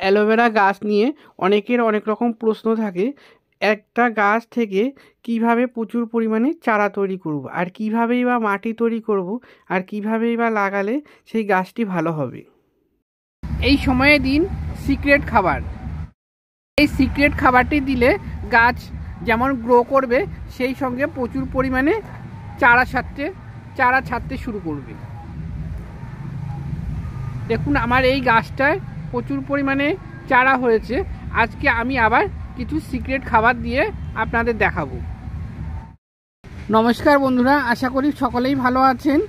Aloe vera গাছ নিয়ে অনেকের অনেক রকম প্রশ্ন থাকে। একটা গাছ থেকে কিভাবে প্রচুর পরিমাণে চারা তৈরি করব, আর কিভাবেই বা মাটি তৈরি করব, আর কিভাবেই বা লাগালে সেই গাছটি ভালো হবে। এই সময়ে দিন সিক্রেট খাবার। এই সিক্রেট খাবারটি দিলে গাছ যেমন গ্রো করবে, সেই সঙ্গে প্রচুর পরিমাণে চারা ছাড়তে শুরু করবে। দেখুন আমার এই গাছটায় প্রচুর পরিমাণে চারা হয়েছে। আজকে আমি আবার কিছু সিক্রেট খাবার দিয়ে আপনাদের দেখাবো। নমস্কার বন্ধুরা, আশা করি সকলেই ভালো আছেন।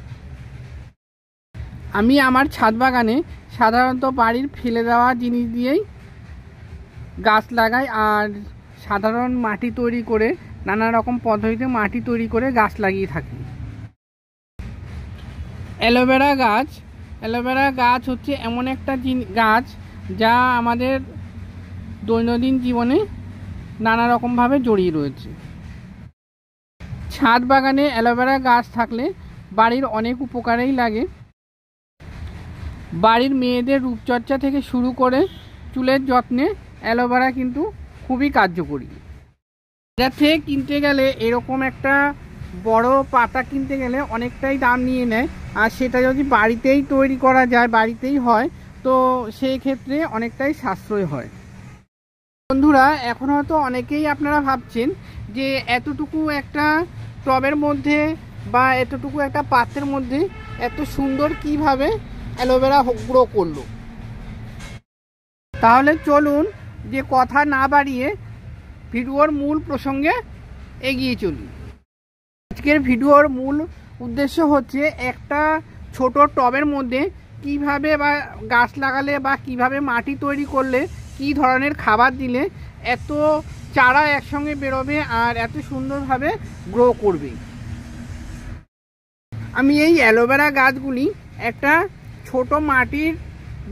আমি আমার ছাদ বাগানে সাধারণত বাড়ির ফেলে দেওয়া জিনিস দিয়েই গাছ লাগাই, আর সাধারণ মাটি তৈরি করে নানা রকম পদ্ধতিতে মাটি তৈরি করে গাছ লাগিয়ে থাকি। অ্যালোভেরা গাছ হচ্ছে এমন একটা গাছ যা আমাদের দৈনন্দিন জীবনে নানা রকমভাবে জড়িয়ে রয়েছে। ছাদ বাগানে অ্যালোভেরা গাছ থাকলে বাড়ির অনেক উপকারেই লাগে। বাড়ির মেয়েদের রূপচর্চা থেকে শুরু করে চুলের যত্নে অ্যালোভেরা কিন্তু খুবই কার্যকরী। বাজার থেকে কিনতে গেলে এরকম একটা বড় পাতা কিনতে গেলে অনেকটাই দাম নিয়ে নেয়, আর সেটা যদি বাড়িতেই তৈরি করা যায়, বাড়িতেই হয়, তো সেই ক্ষেত্রে অনেকটাই সাশ্রয় হয়। বন্ধুরা, এখন হয়তো অনেকেই আপনারা ভাবছেন যে এতটুকু একটা টবের মধ্যে বা এতটুকু একটা পাত্রের মধ্যে এত সুন্দর কিভাবে অ্যালোভেরা গ্রো করলো। তাহলে চলুন যে কথা না বাড়িয়ে ভিডিওর মূল প্রসঙ্গে এগিয়ে চলি। আজকের ভিডিওর মূল উদ্দেশ্য হচ্ছে একটা ছোট টবের মধ্যে কিভাবে বা গাছ লাগালে বা কিভাবে মাটি তৈরি করলে কি ধরনের খাবার দিলে এত চারা একসঙ্গে বেরোবে আর এত সুন্দরভাবে গ্রো করবে। আমি এই অ্যালোভেরা গাছগুলি একটা ছোট মাটির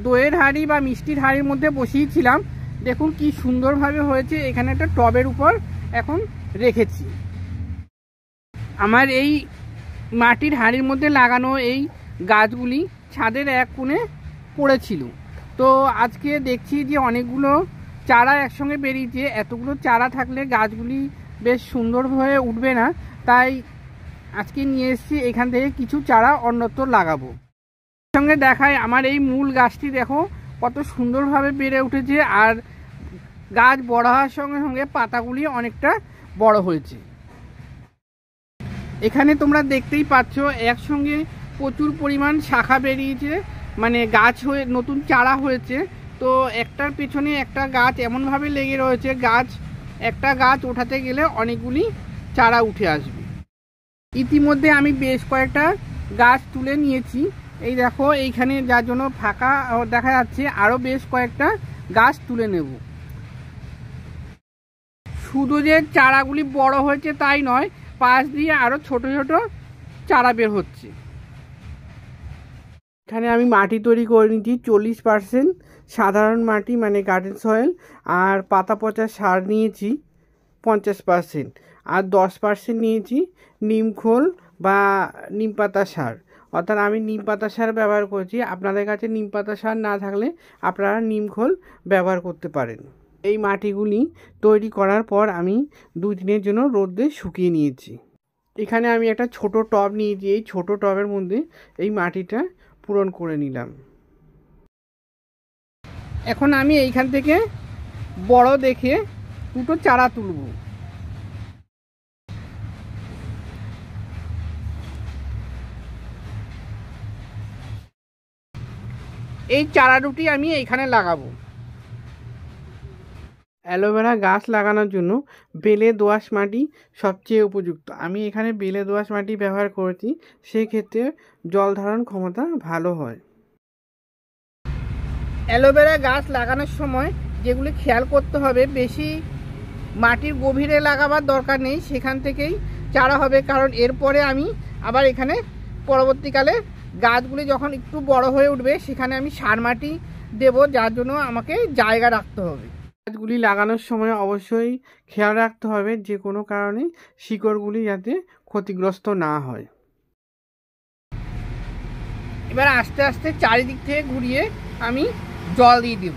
দইয়ের হাঁড়ি বা মিষ্টির হাঁড়ির মধ্যে বসিয়েছিলাম। দেখুন কি সুন্দরভাবে হয়েছে। এখানে একটা টবের উপর এখন রেখেছি। আমার এই মাটির হাঁড়ির মধ্যে লাগানো এই গাছগুলি ছাদের এক কোণে পড়েছিল, তো আজকে দেখছি যে অনেকগুলো চারা একসঙ্গে বেরিয়েছে। এতগুলো চারা থাকলে গাছগুলি বেশ সুন্দর হয়ে উঠবে না, তাই আজকে নিয়ে এসেছি এখান থেকে কিছু চারা অন্যত্র লাগাবো। সঙ্গে দেখায় আমার এই মূল গাছটি দেখো কত সুন্দরভাবে বেড়ে উঠেছে, আর গাছ বড় হওয়ার সঙ্গে সঙ্গে পাতাগুলি অনেকটা বড় হয়েছে। এখানে তোমরা দেখতেই পাচ্ছ একসঙ্গে প্রচুর পরিমাণ শাখা বেরিয়েছে, মানে গাছ হয়ে নতুন চারা হয়েছে। তো একটার পেছনে একটা গাছ এমনভাবে লেগে রয়েছে, একটা গাছ ওঠাতে গেলে অনেকগুলি চারা উঠে আসবে। ইতিমধ্যে আমি বেশ কয়েকটা গাছ তুলে নিয়েছি। এই দেখো এইখানে যার জন্য ফাঁকা দেখা যাচ্ছে, আরও বেশ কয়েকটা গাছ তুলে নেব। শুধু যে চারাগুলি বড় হয়েছে তাই নয়, পাশ দিয়ে আরও ছোট ছোট চারা বের হচ্ছে। এখানে আমি মাটি তৈরি করে নিচ্ছি 40% সাধারণ মাটি মানে গার্ডেন সয়েল, আর পাতা পচা সার নিয়েছি 50%, আর 10% নিয়েছি নিম খোল বা নিম পাতা সার। অর্থাৎ আমি নিম পাতা সার ব্যবহার করছি। আপনাদের কাছে নিম পাতা সার না থাকলে আপনারা নিম খোল ব্যবহার করতে পারেন। এই মাটিগুলি তৈরি করার পর আমি 2 দিনের জন্য রোদে শুকিয়ে নিয়েছি। এখানে আমি একটা ছোট টব নিয়েছি। এই ছোট টবের মধ্যে এই মাটিটা পূরণ করে নিলাম। এখন আমি এইখান থেকে বড় দেখে 2টো চারা তুলব। এই চারা দুটি আমি এইখানে লাগাবো। অ্যালোভেরা গাছ লাগানোর জন্য বেলে দোআঁশ মাটি সবচেয়ে উপযুক্ত। আমি এখানে বেলে দোআঁশ মাটি ব্যবহার করেছি, সেক্ষেত্রে জল ধারণ ক্ষমতা ভালো হয়। অ্যালোভেরা গাছ লাগানোর সময় যেগুলি খেয়াল করতে হবে, বেশি মাটির গভীরে লাগাবার দরকার নেই, সেখান থেকেই চারা হবে। কারণ এরপরে আমি আবার এখানে পরবর্তীকালে গাছগুলি যখন একটু বড় হয়ে উঠবে সেখানে আমি সার মাটি দেব, যার জন্য আমাকে জায়গা রাখতে হবে। গাছগুলি লাগানোর সময় অবশ্যই খেয়াল রাখতে হবে যে কোনো কারণে শিকড়গুলি যাতে ক্ষতিগ্রস্ত না হয়। এবার আস্তে আস্তে চারিদিক থেকে ঘুরিয়ে আমি জল দিয়ে দেব।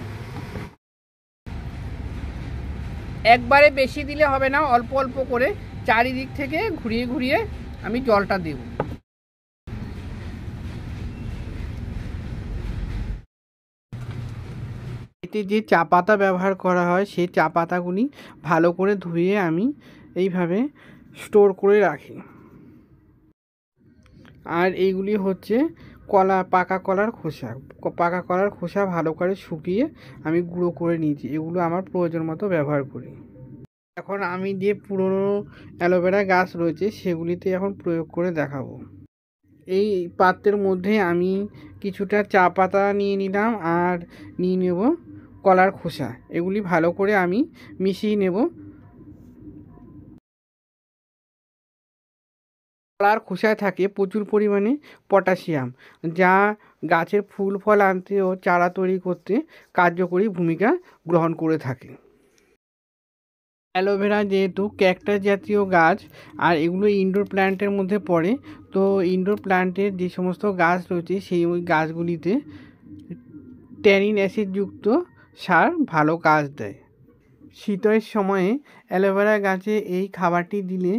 একবারে বেশি দিলে হবে না, অল্প অল্প করে চারিদিক থেকে ঘুরিয়ে ঘুরিয়ে আমি জলটা দেব। এতে যে চা পাতা ব্যবহার করা হয় সেই চা পাতাগুলি ভালো করে ধুয়ে আমি এইভাবে স্টোর করে রাখি। আর এইগুলি হচ্ছে পাকা কলার খোসা। পাকা কলার খোসা ভালো করে শুকিয়ে আমি গুঁড়ো করে নিয়েছি, এগুলো আমার প্রয়োজন মতো ব্যবহার করি। এখন আমি যে পুরনো অ্যালোভেরা গাছ রয়েছে সেগুলিতে এখন প্রয়োগ করে দেখাবো। এই পাত্রের মধ্যে আমি কিছুটা চা পাতা নিয়ে নিলাম আর নিয়ে নেব কলার খোসা। এগুলি ভালো করে আমি মিশিয়ে নেব। কলার খোসায় থাকে প্রচুর পরিমাণে পটাশিয়াম, যা গাছের ফুল ফল আনতে ও চারা তৈরি করতে কার্যকরী ভূমিকা গ্রহণ করে থাকে। অ্যালোভেরা যেহেতু ক্যাকটাস জাতীয় গাছ আর এগুলো ইনডোর প্ল্যান্টের মধ্যে পড়ে, তো ইনডোর প্ল্যান্টের যে সমস্ত গাছ রয়েছে সেই ওই গাছগুলিতে ট্যানিন অ্যাসিডযুক্ত সার ভালো কাজ দেয়। শীতের সময়ে অ্যালোভেরা গাছে এই খাবারটি দিলে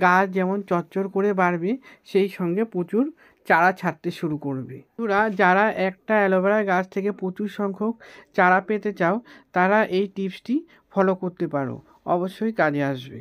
গাছ যেমন চচ্চর করে বাড়বে, সেই সঙ্গে প্রচুর চারা ছাড়তে শুরু করবে। তোরা যারা একটা অ্যালোভেরা গাছ থেকে প্রচুর সংখ্যক চারা পেতে চাও, তারা এই টিপসটি ফলো করতে পারো, অবশ্যই কাজে আসবে।